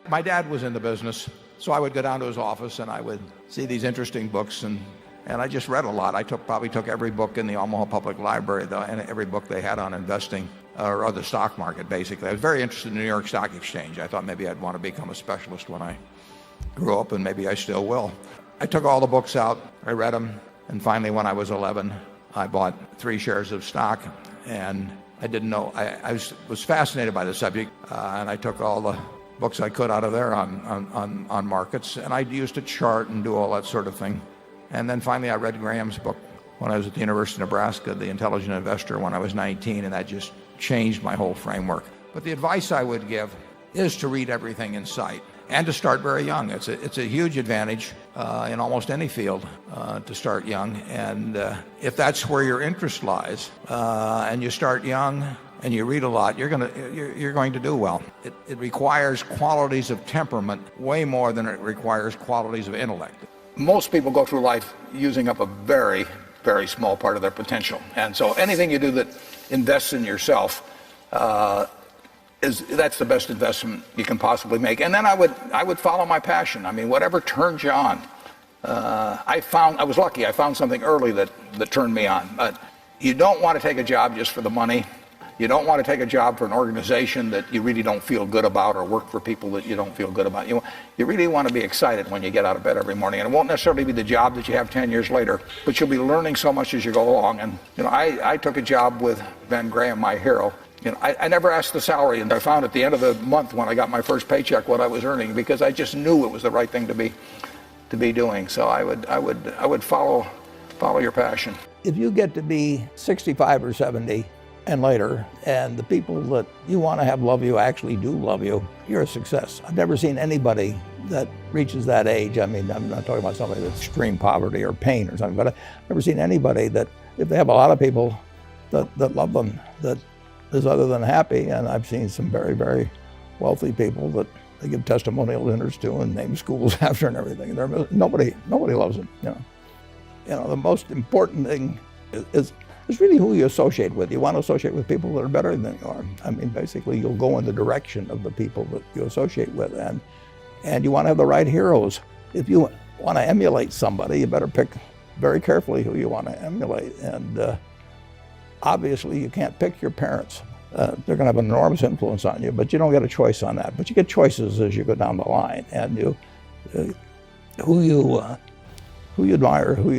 My dad was in the business, so I would go down to his office and I would see these interesting books, and I just read a lot. I probably took every book in the Omaha Public Library, and every book they had on investing or the stock market, basically. I was very interested in the New York Stock Exchange. I thought maybe I'd want to become a specialist when I grew up, and maybe I still will. I took all the books out, I read them, and finally when I was 11, I bought 3 shares of stock, and I didn't know, I was fascinated by the subject, and I took all the books I could out of there on markets, and I used to chart and do all that sort of thing. And then finally I read Graham's book when I was at the University of Nebraska, The Intelligent Investor, when I was 19, and that just changed my whole framework. But the advice I would give is to read everything in sight and to start very young. It's a huge advantage in almost any field to start young. And if that's where your interest lies, and you start young and you read a lot, you're going to do well. It requires qualities of temperament way more than it requires qualities of intellect. Most people go through life using up a very, very small part of their potential. And so anything you do that invests in yourself, that's the best investment you can possibly make. And then I would follow my passion. I mean, whatever turns you on. I was lucky. I found something early that turned me on. But you don't want to take a job just for the money. You don't want to take a job for an organization that you really don't feel good about, or work for people that you don't feel good about. You really want to be excited when you get out of bed every morning. And it won't necessarily be the job that you have 10 years later, but you'll be learning so much as you go along. And I took a job with Ben Graham, my hero. I never asked the salary, and I found at the end of the month when I got my first paycheck what I was earning, because I just knew it was the right thing to be doing. So I would follow your passion. If you get to be 65 or 70 and later, and the people that you want to have love you actually do love you, you're a success. I've never seen anybody that reaches that age. I mean, I'm not talking about somebody that's extreme poverty or pain or something, but I've never seen anybody that, if they have a lot of people that love them, that is other than happy. And I've seen some very, very wealthy people that they give testimonial dinners to and name schools after and everything. Nobody loves them. The most important thing is really who you associate with. You want to associate with people that are better than you are. I mean, basically, you'll go in the direction of the people that you associate with, and you want to have the right heroes. If you want to emulate somebody, you better pick very carefully who you want to emulate. And obviously, you can't pick your parents. They're going to have an enormous influence on you, but you don't get a choice on that. But you get choices as you go down the line, and who you admire, who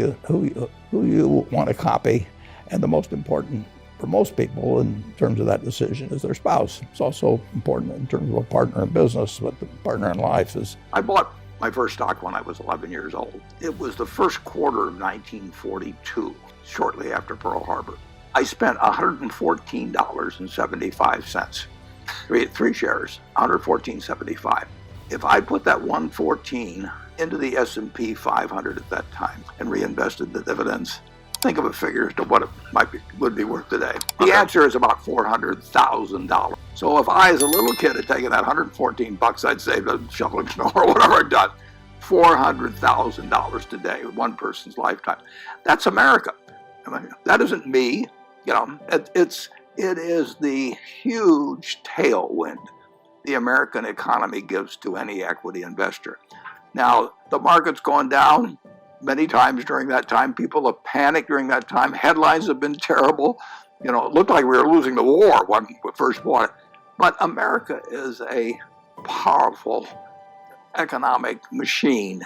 you want to copy. And the most important for most people in terms of that decision is their spouse. It's also important in terms of a partner in business, but the partner in life is. I bought my first stock when I was 11 years old. It was the first quarter of 1942, shortly after Pearl Harbor. I spent $114.75. 3 shares, $114.75. If I put that $114 into the S&P 500 at that time and reinvested the dividends, think of a figure as to what it would be worth today. The answer is about $400,000. So if I, as a little kid, had taken that $114 I'd saved on shoveling snow or whatever I'd done, $400,000 today, one person's lifetime. That's America. I mean, that isn't me. It is the huge tailwind the American economy gives to any equity investor. Now, the market's gone down many times during that time. People have panicked during that time. Headlines have been terrible. It looked like we were losing the war when we first bought it. But America is a powerful economic machine.